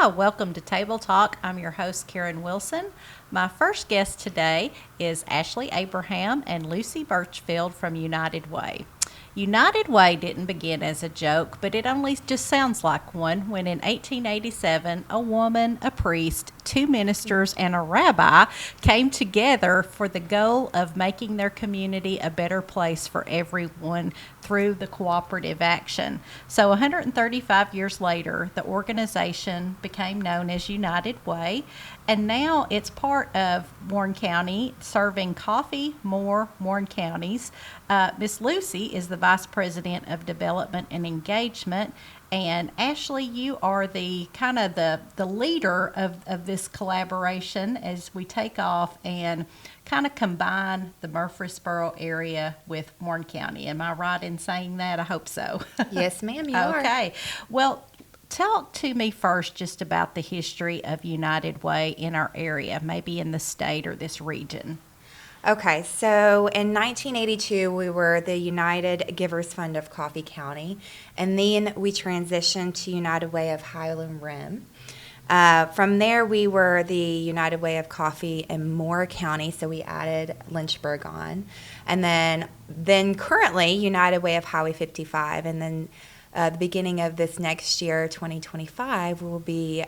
Hi, welcome to Table Talk. I'm your host, Karen Wilson. My first guest today is Ashley Abraham and Lucie Burchfield from United Way. United Way didn't begin as a joke, but it only just sounds like one when in 1887, a woman, a priest, two ministers, and a rabbi came together for the goal of making their community a better place for everyone through the cooperative action. So 135 years later, the organization became known as United Way, and now it's part of Warren County, serving coffee, more Warren counties. Miss Lucie is the Vice President of Development and Engagement, and Ashley, you are the kind of the leader of this collaboration as we take off and kind of combine the Murfreesboro area with Warren County. Am I right in saying that? I hope so. Yes, ma'am, you are. Okay. Well, talk to me first just about the history of United Way in our area, maybe in the state or this region. Okay, so in 1982, we were the United Givers Fund of Coffee County, and then we transitioned to United Way of Highland Rim. From there, we were the United Way of Coffee in Moore County, so we added Lynchburg on. And then currently, United Way of Highway 55, and then the beginning of this next year, 2025, we'll be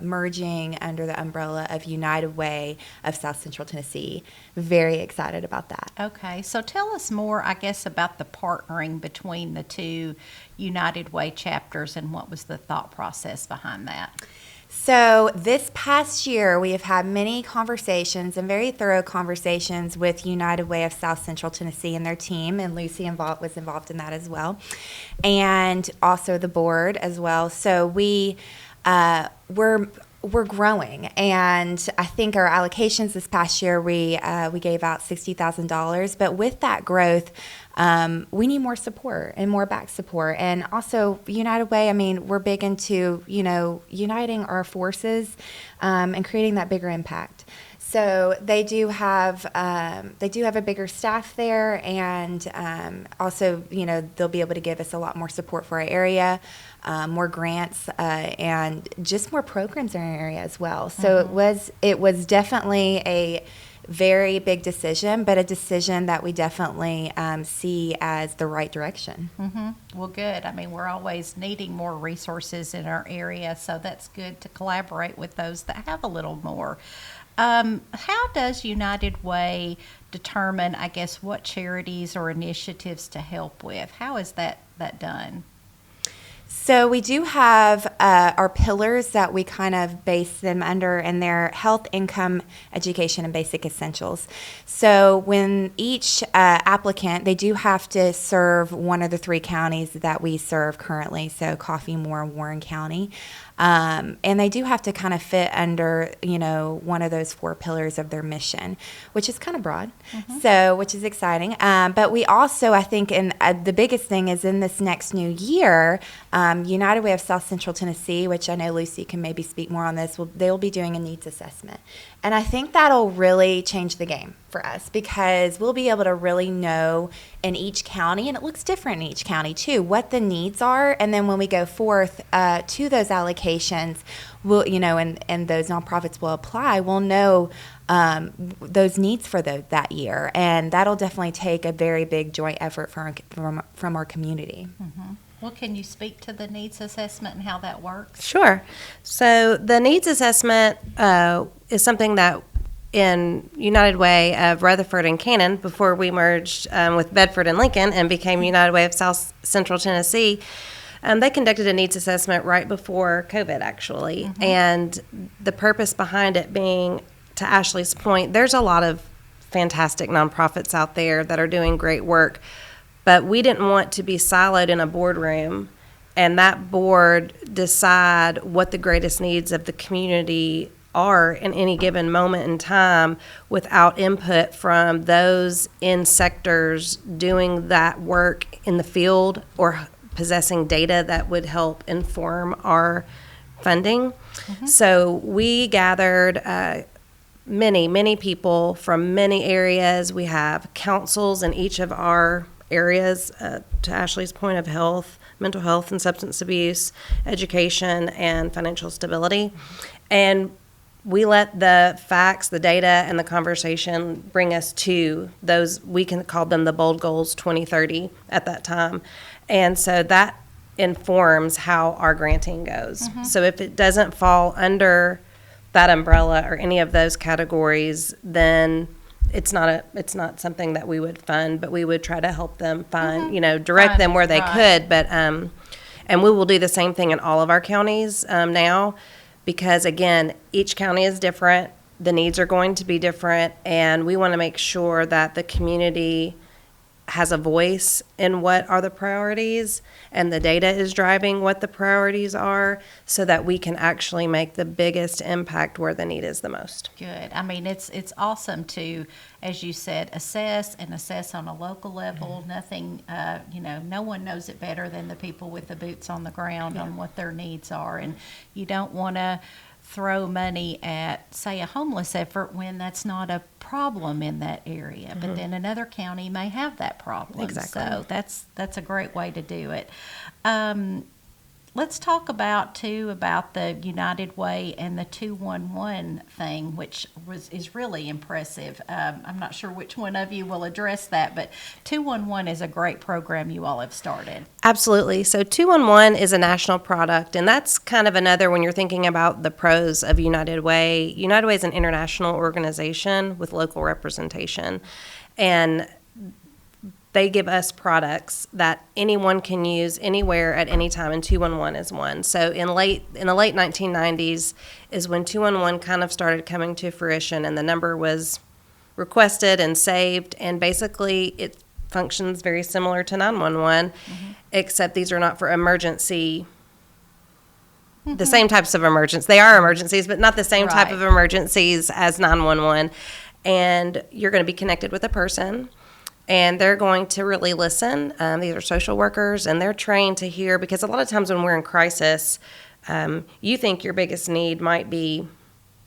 merging under the umbrella of United Way of South Central Tennessee. Very excited about that. Okay, so tell us more, I guess, about the partnering between the two United Way chapters and what was the thought process behind that. So this past year, we have had many conversations and very thorough conversations with United Way of South Central Tennessee and their team, and Lucie was involved in that as well, and also the board as well. So we're growing, and I think our allocations this past year, we gave out $60,000, but with that growth, we need more support and more back support. And also United Way, I mean, we're big into, uniting our forces and creating that bigger impact. So they do have a bigger staff there, and also, they'll be able to give us a lot more support for our area, more grants, and just more programs in our area as well. So it was definitely a very big decision, but a decision that we definitely see as the right direction. Mm-hmm. Well, good. I mean, we're always needing more resources in our area, so that's good to collaborate with those that have a little more. How does United Way determine, I guess, what charities or initiatives to help with? How is that done? So we do have our pillars that we kind of base them under, and they're health, income, education, and basic essentials. So when each applicant, they do have to serve one of the three counties that we serve currently, so Coffee, Moore, and Warren County. And they do have to kind of fit under, one of those four pillars of their mission, which is kind of broad, which is exciting. But we also, I think, the biggest thing is in this next new year, United Way of South Central Tennessee, which I know Lucie can maybe speak more on this, they'll be doing a needs assessment. And I think that'll really change the game for us, because we'll be able to really know in each county, and it looks different in each county too, what the needs are. And then when we go forth to those allocations, we'll, and those nonprofits will apply, we'll know those needs for that year. And that'll definitely take a very big joint effort from our community. Mm-hmm. Well, can you speak to the needs assessment and how that works? Sure. So the needs assessment is something that in United Way of Rutherford and Cannon, before we merged with Bedford and Lincoln and became United Way of South Central Tennessee, they conducted a needs assessment right before COVID, actually. And the purpose behind it being, to Ashley's point, there's a lot of fantastic nonprofits out there that are doing great work. But we didn't want to be siloed in a boardroom and that board decide what the greatest needs of the community are in any given moment in time without input from those in sectors doing that work in the field or possessing data that would help inform our funding. So we gathered many people from many areas. We have councils in each of our areas, to Ashley's point, of health, mental health and substance abuse, education, and financial stability. And we let the facts, the data, and the conversation bring us to those, we can call them the bold goals 2030 at that time. And so that informs how our granting goes. So if it doesn't fall under that umbrella or any of those categories, then it's not something that we would fund, but we would try to help them find, direct them where they could. But and we will do the same thing in all of our counties now, because again, each county is different. The needs are going to be different, and we want to make sure that the community has a voice in what are the priorities, and the data is driving what the priorities are, so that we can actually make the biggest impact where the need is the most. Good. I mean, it's awesome to, as you said, assess on a local level. Nothing, no one knows it better than the people with the boots on the ground on what their needs are. And you don't want to throw money at, say, a homeless effort when that's not a problem in that area. But then another county may have that problem. Exactly. So that's a great way to do it. Let's talk about the United Way and the 211 thing, which is really impressive. I'm not sure which one of you will address that, but 211 is a great program you all have started. Absolutely. So 211 is a national product, and that's kind of another, when you're thinking about the pros of United Way. United Way is an international organization with local representation, and they give us products that anyone can use anywhere at any time, and 211 is one. So in the late 1990s is when 211 kind of started coming to fruition, and the number was requested and saved, and basically it functions very similar to 911, except these are not for emergency, the same types of emergencies. They are emergencies, but not the same type of emergencies as 911. And you're going to be connected with a person, and they're going to really listen. These are social workers, and they're trained to hear, because a lot of times when we're in crisis, you think your biggest need might be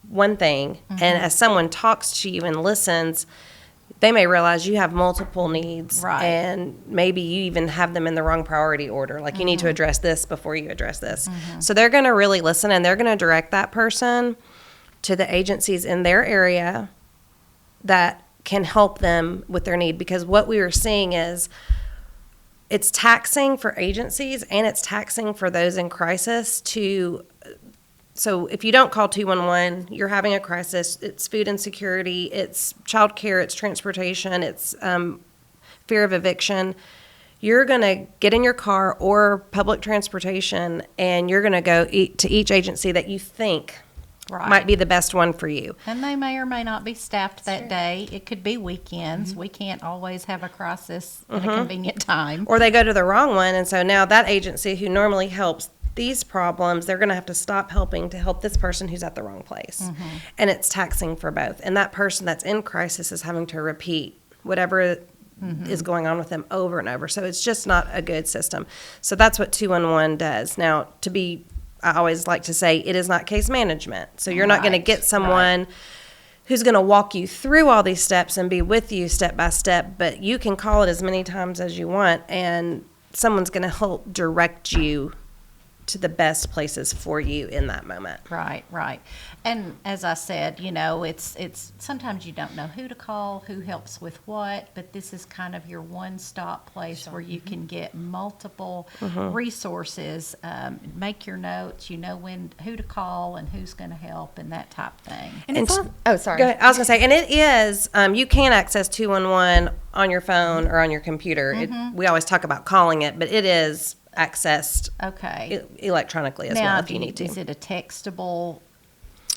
one thing, and as someone talks to you and listens, they may realize you have multiple needs, and maybe you even have them in the wrong priority order. Like you need to address this before you address this. So they're going to really listen, and they're going to direct that person to the agencies in their area that can help them with their need. Because what we are seeing is it's taxing for agencies, and it's taxing for those in crisis to. So if you don't call 211, you're having a crisis. It's food insecurity, it's child care, it's transportation, it's fear of eviction. You're going to get in your car or public transportation, and you're going to go to each agency that you think might be the best one for you. And they may or may not be staffed that day. It could be weekends. We can't always have a crisis at a convenient time. Or they go to the wrong one, and so now that agency who normally helps these problems, they're going to have to stop helping to help this person who's at the wrong place. And it's taxing for both. And that person that's in crisis is having to repeat whatever is going on with them over and over. So it's just not a good system. So that's what 211 does. Now, I always like to say, it is not case management. So you're not going to get someone who's going to walk you through all these steps and be with you step by step, but you can call it as many times as you want, and someone's going to help direct you to the best places for you in that moment. Right. And as I said, it's sometimes you don't know who to call, who helps with what, but this is kind of your one-stop place where you can get multiple resources, make your notes, who to call and who's going to help and that type of thing. Sorry. Go ahead. I was going to say, and it is, you can access 211 on your phone or on your computer. We always talk about calling it, but it is accessed electronically as well if you need to. Is it a textable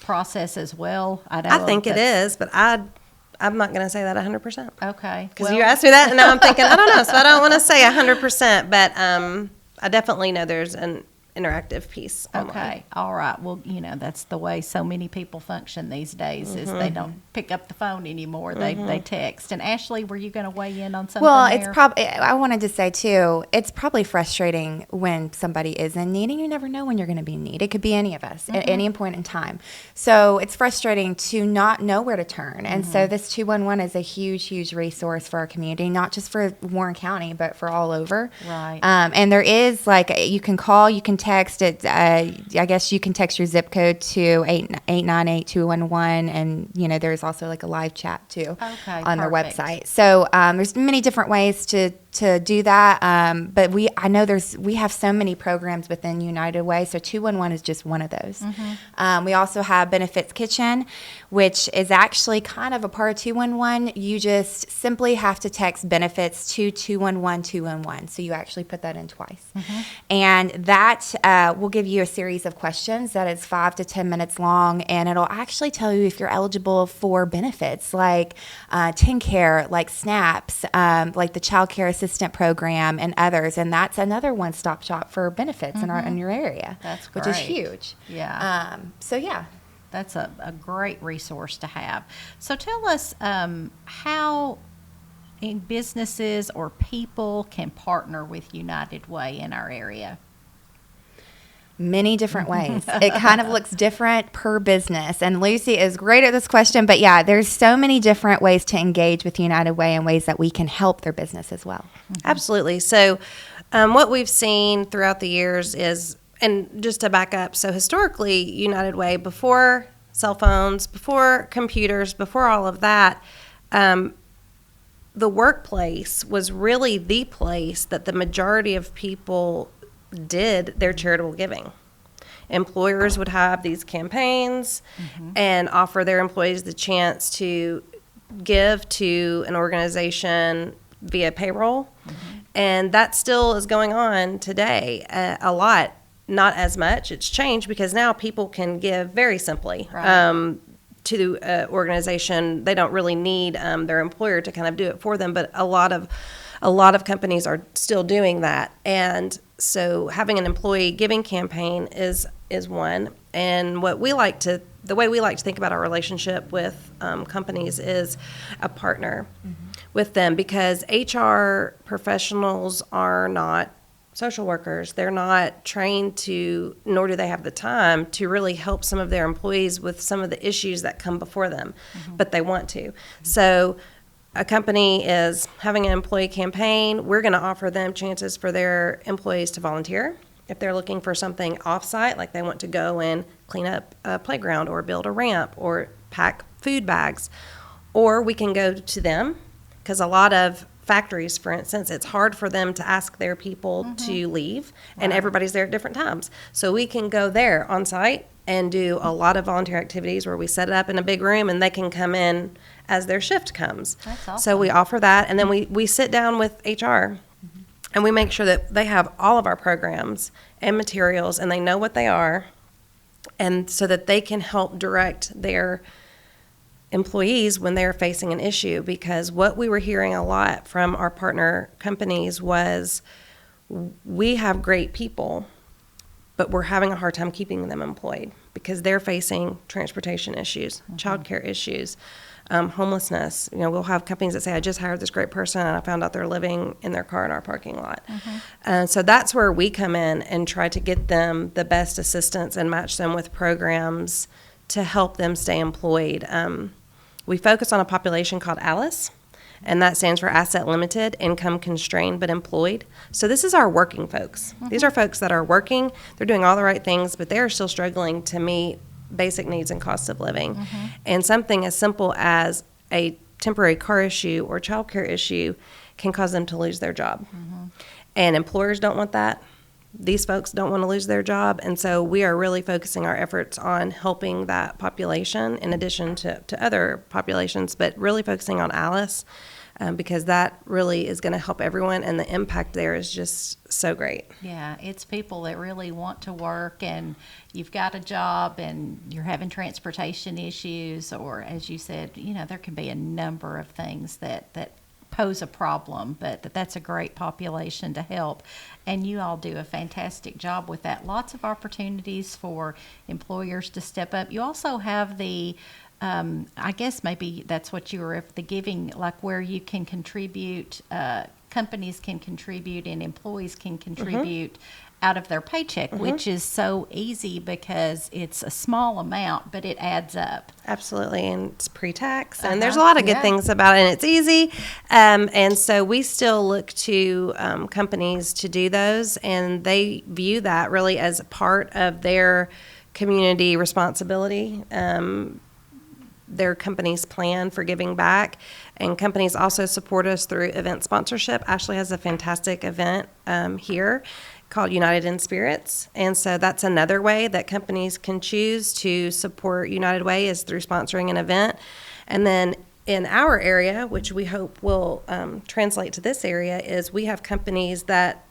process as well? I think it is, but I'm not going to say that 100%. Okay. Because you asked me that, and now I'm thinking, I don't know, so I don't want to say 100%, but I definitely know there's an interactive piece online. Okay, all right. Well, that's the way so many people function these days is they don't pick up the phone anymore. They text. And Ashley, were you going to weigh in on something Well, there? it's probably, I wanted to say too, it's probably frustrating when somebody is in need, and you never know when you're going to be in need. It could be any of us at any point in time. So it's frustrating to not know where to turn. And so this 211 is a huge, huge resource for our community, not just for Warren County, but for all over. Right. And there is you can call, you can text it. I guess you can text your zip code to 898-211, and there's also like a live chat too on their perfect. website. So there's many different ways to do that, but I know we have so many programs within United Way, so 211 is just one of those. We also have Benefits Kitchen, which is actually kind of a part of 211. You just simply have to text benefits to 211-211, so you actually put that in twice. And that will give you a series of questions that is 5 to 10 minutes long, and it'll actually tell you if you're eligible for benefits like TennCare, like SNAPs, like the Child Care Assistant Program, and others. And that's another one-stop shop for benefits in your area. That's which is great. huge. Yeah. So yeah. That's a great resource to have. So tell us how businesses or people can partner with United Way in our area. Many different ways. It kind of looks different per business. And Lucy is great at this question, but yeah, there's so many different ways to engage with United Way and ways that we can help their business as well. Absolutely. So what we've seen throughout the years is, and just to back up, so historically, United Way, before cell phones, before computers, before all of that, the workplace was really the place that the majority of people did their charitable giving. Employers would have these campaigns and offer their employees the chance to give to an organization via payroll. And that still is going on today a lot. Not as much. It's changed because now people can give very simply to an organization. They don't really need their employer to kind of do it for them, but a lot of companies are still doing that. And so having an employee giving campaign is one. And the way we like to think about our relationship with companies is a partner with them, because HR professionals are not social workers. They're not trained to, nor do they have the time to really help some of their employees with some of the issues that come before them, but they want to. So a company is having an employee campaign. We're going to offer them chances for their employees to volunteer. If they're looking for something off-site, like they want to go and clean up a playground or build a ramp or pack food bags, or we can go to them, because a lot of factories, for instance, it's hard for them to ask their people to leave, and everybody's there at different times. So we can go there on site and do a lot of volunteer activities where we set it up in a big room and they can come in as their shift comes. That's awesome. So we offer that, and then we sit down with HR and we make sure that they have all of our programs and materials and they know what they are, and so that they can help direct their employees when they're facing an issue. Because what we were hearing a lot from our partner companies was, we have great people, but we're having a hard time keeping them employed because they're facing transportation issues, childcare issues, homelessness. We'll have companies that say, I just hired this great person and I found out they're living in their car in our parking lot. So that's where we come in and try to get them the best assistance and match them with programs to help them stay employed. We focus on a population called ALICE, and that stands for Asset Limited, Income Constrained but Employed. So this is our working folks. These are folks that are working, they're doing all the right things, but they're still struggling to meet basic needs and cost of living. And something as simple as a temporary car issue or child care issue can cause them to lose their job. And employers don't want that. These folks don't want to lose their job, and so we are really focusing our efforts on helping that population in addition to other populations, but really focusing on ALICE, because that really is going to help everyone, and the impact there is just so great. Yeah, it's people that really want to work, and you've got a job and you're having transportation issues, or as you said, there can be a number of things that pose a problem, but that's a great population to help. And you all do a fantastic job with that. Lots of opportunities for employers to step up. You also have the I guess maybe that's what you were, if the giving, like where you can contribute, companies can contribute and employees can contribute out of their paycheck, which is so easy because it's a small amount, but it adds up. Absolutely, and it's pre-tax, and there's a lot of good things about it, and it's easy. And so we still look to companies to do those, and they view that really as part of their community responsibility. Their company's plan for giving back, and companies also support us through event sponsorship. Ashley has a fantastic event here called United in Spirits, and so that's another way that companies can choose to support United Way is through sponsoring an event. And then in our area, which we hope will translate to this area, is we have companies that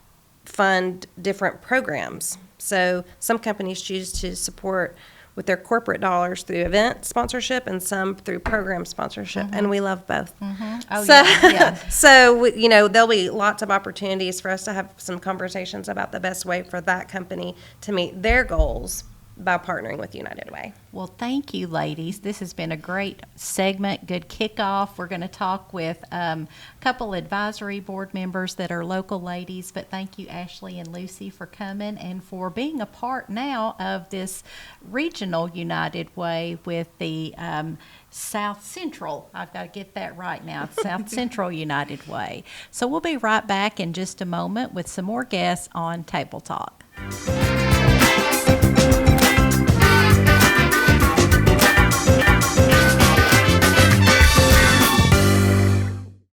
fund different programs. So some companies choose to support with their corporate dollars through event sponsorship and some through program sponsorship, and we love both. Oh, so, yeah. so there'll be lots of opportunities for us to have some conversations about the best way for that company to meet their goals by partnering with United Way. Well, thank you, ladies. This has been a great segment, good kickoff. We're going to talk with a couple advisory board members that are local ladies, but thank you, Ashley and Lucie, for coming and for being a part now of this regional United Way with the South Central. I've got to get that right now. South Central United Way. So we'll be right back in just a moment with some more guests on Table Talk.